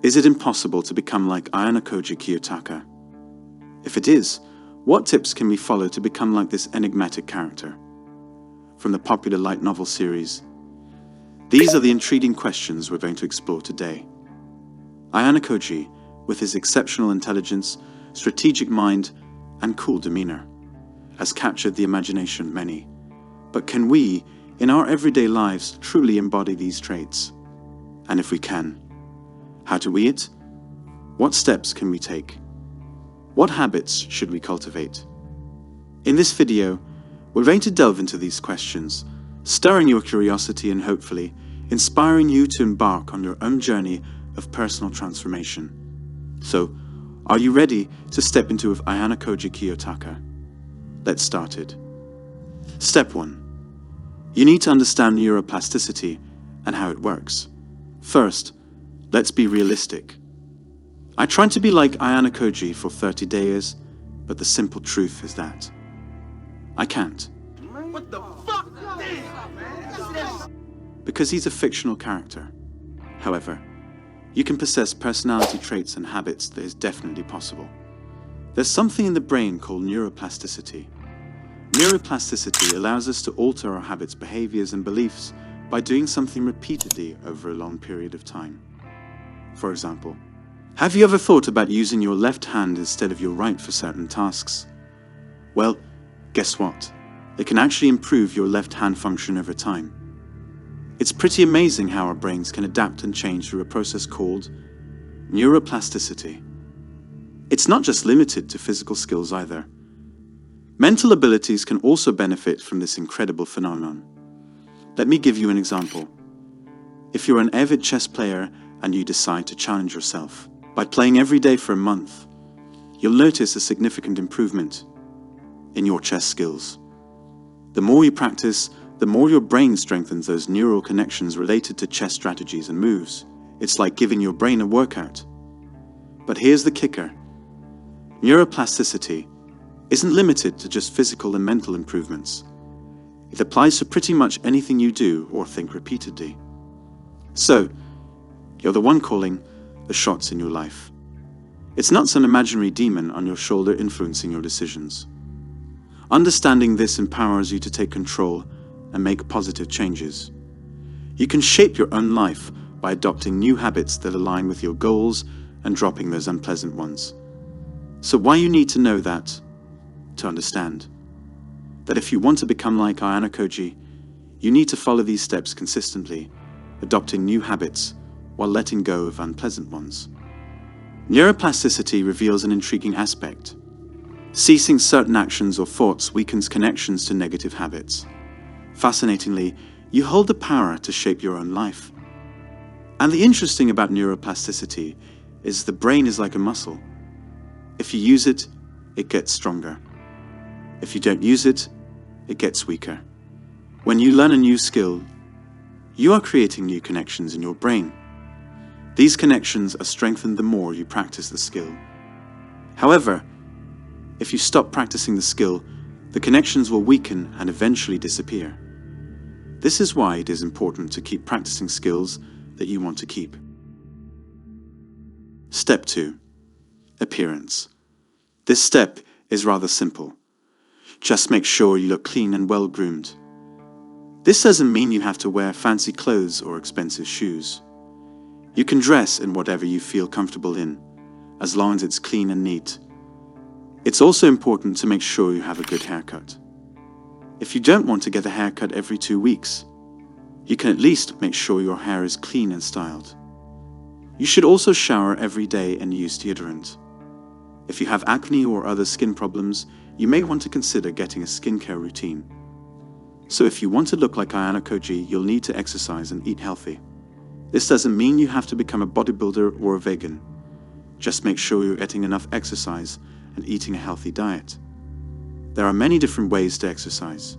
Is it impossible to become like Ayanokoji Kiyotaka? If it is, what tips can we follow to become like this enigmatic character? From the popular light novel series, these are the intriguing questions we're going to explore today. Ayanokoji, with his exceptional intelligence, strategic mind, and cool demeanor, has captured the imagination of many. But can we, in our everyday lives, truly embody these traits? And if we can, how do we it? What steps can we take? What habits should we cultivate? In this video, we're going to delve into these questions, stirring your curiosity and hopefully inspiring you to embark on your own journey of personal transformation. So, are you ready to step into Ayanokoji Kiyotaka? Let's start it. Step 1. You need to understand neuroplasticity and how it works. First, let's be realistic. I tried to be like Ayanokoji for 30 days, but the simple truth is that I can't. What the fuck? Damn, man. Because he's a fictional character. However, you can possess personality traits and habits that is definitely possible. There's something in the brain called neuroplasticity. Neuroplasticity allows us to alter our habits, behaviors, and beliefs by doing something repeatedly over a long period of time. For example, have you ever thought about using your left hand instead of your right for certain tasks? Well, guess what? It can actually improve your left hand function over time. It's pretty amazing how our brains can adapt and change through a process called neuroplasticity. It's not just limited to physical skills either. Mental abilities can also benefit from this incredible phenomenon. Let me give you an example. If you're an avid chess player and you decide to challenge yourself by playing every day for a month, you'll notice a significant improvement in your chess skills. The more you practice, the more your brain strengthens those neural connections related to chess strategies and moves. It's like giving your brain a workout. But here's the kicker. Neuroplasticity isn't limited to just physical and mental improvements. It applies to pretty much anything you do or think repeatedly. So, you're the one calling the shots in your life. It's not some imaginary demon on your shoulder influencing your decisions. Understanding this empowers you to take control and make positive changes. You can shape your own life by adopting new habits that align with your goals and dropping those unpleasant ones. So why you need to know that? To understand that if you want to become like Ayanokoji, you need to follow these steps consistently, adopting new habits while letting go of unpleasant ones. Neuroplasticity reveals an intriguing aspect. Ceasing certain actions or thoughts weakens connections to negative habits. Fascinatingly, you hold the power to shape your own life. And the interesting about neuroplasticity is the brain is like a muscle. If you use it, it gets stronger. If you don't use it, it gets weaker. When you learn a new skill, you are creating new connections in your brain. These connections are strengthened the more you practice the skill. However, if you stop practicing the skill, the connections will weaken and eventually disappear. This is why it is important to keep practicing skills that you want to keep. Step 2. Appearance. This step is rather simple. Just make sure you look clean and well groomed. This doesn't mean you have to wear fancy clothes or expensive shoes. You can dress in whatever you feel comfortable in, as long as it's clean and neat. It's also important to make sure you have a good haircut. If you don't want to get a haircut every 2 weeks, you can at least make sure your hair is clean and styled. You should also shower every day and use deodorant. If you have acne or other skin problems, you may want to consider getting a skincare routine. So if you want to look like Ayanokoji, you'll need to exercise and eat healthy. This doesn't mean you have to become a bodybuilder or a vegan. Just make sure you're getting enough exercise and eating a healthy diet. There are many different ways to exercise.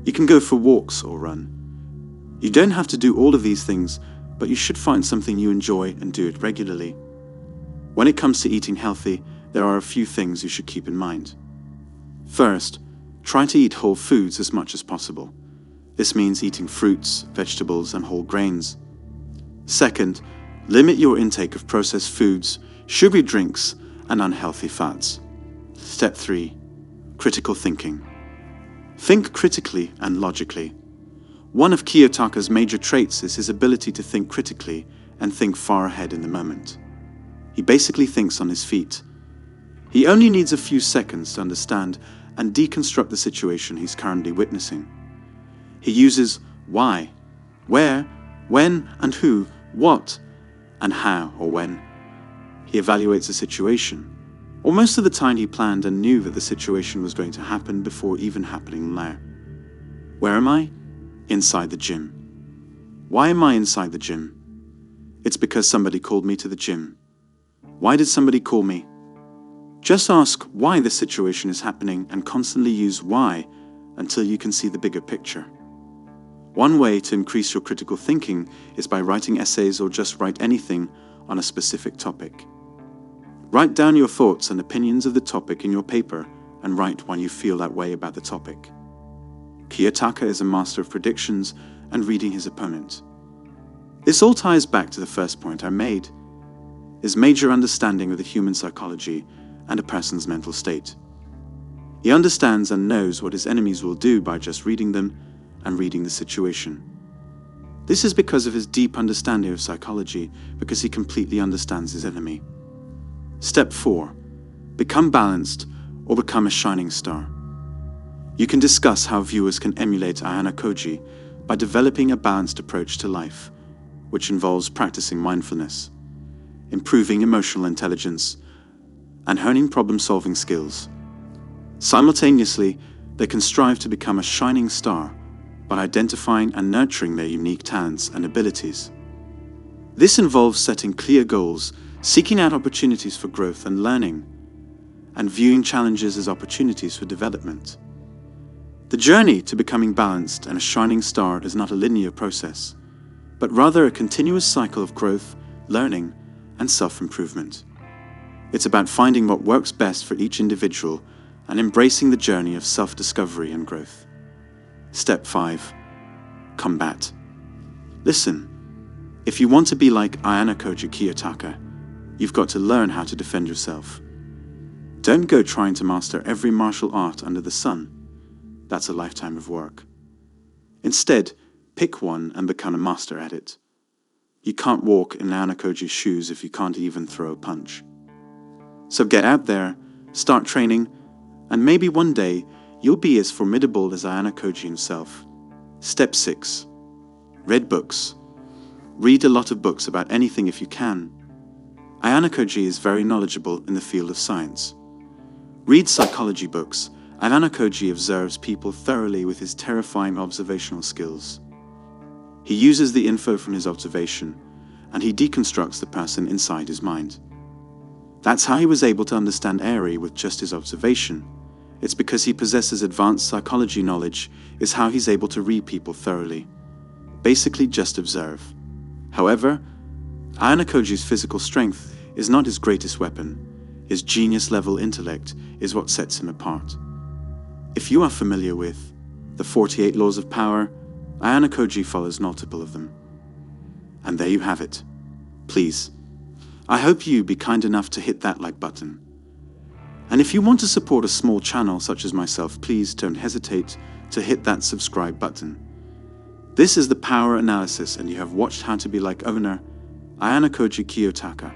You can go for walks or run. You don't have to do all of these things, but you should find something you enjoy and do it regularly. When it comes to eating healthy, there are a few things you should keep in mind. First, try to eat whole foods as much as possible. This means eating fruits, vegetables, and whole grains. Second, Limit your intake of processed foods, sugary drinks, and unhealthy fats. Step 3. Critical thinking. Think critically and logically. One of Kiyotaka's major traits is his ability to think critically and think far ahead in the moment. He basically thinks on his feet. He only needs a few seconds to understand and deconstruct the situation he's currently witnessing. He uses why, where, when and who, what, and how or when. He evaluates the situation, or most of the time he planned and knew that the situation was going to happen before even happening there. Where am I? Inside the gym. Why am I inside the gym? It's because somebody called me to the gym. Why did somebody call me? Just ask why the situation is happening and constantly use why until you can see the bigger picture. One way to increase your critical thinking is by writing essays or just write anything on a specific topic. Write down your thoughts and opinions of the topic in your paper and write why you feel that way about the topic. Kiyotaka is a master of predictions and reading his opponent. This all ties back to the first point I made, his major understanding of the human psychology and a person's mental state. He understands and knows what his enemies will do by just reading them and reading the situation. This is because of his deep understanding of psychology, because he completely understands his enemy. Step 4. Become balanced or become a shining star. You can discuss how viewers can emulate Ayanokoji by developing a balanced approach to life, which involves practicing mindfulness, improving emotional intelligence, and honing problem-solving skills. Simultaneously, they can strive to become a shining star by identifying and nurturing their unique talents and abilities. This involves setting clear goals, seeking out opportunities for growth and learning, and viewing challenges as opportunities for development. The journey to becoming balanced and a shining star is not a linear process, but rather a continuous cycle of growth, learning, and self-improvement. It's about finding what works best for each individual and embracing the journey of self-discovery and growth. Step 5. Combat. Listen, if you want to be like Ayanokoji Kiyotaka, you've got to learn how to defend yourself. Don't go trying to master every martial art under the sun. That's a lifetime of work. Instead, pick one and become a master at it. You can't walk in Ayanokoji's shoes if you can't even throw a punch. So get out there, start training, and maybe one day you'll be as formidable as Ayanokoji himself. Step 6. Read books. Read a lot of books about anything if you can. Ayanokoji is very knowledgeable in the field of science. Read psychology books. Ayanokoji observes people thoroughly with his terrifying observational skills. He uses the info from his observation, and he deconstructs the person inside his mind. That's how he was able to understand Eri with just his observation. It's because he possesses advanced psychology knowledge is how he's able to read people thoroughly. Basically just observe. However, Ayanokoji's physical strength is not his greatest weapon. His genius-level intellect is what sets him apart. If you are familiar with the 48 Laws of Power, Ayanokoji follows multiple of them. And there you have it. Please, I hope you be kind enough to hit that like button. And if you want to support a small channel such as myself, please don't hesitate to hit that subscribe button. This is the Power Analysis, and you have watched How to Be Like owner Ayanokoji Kiyotaka.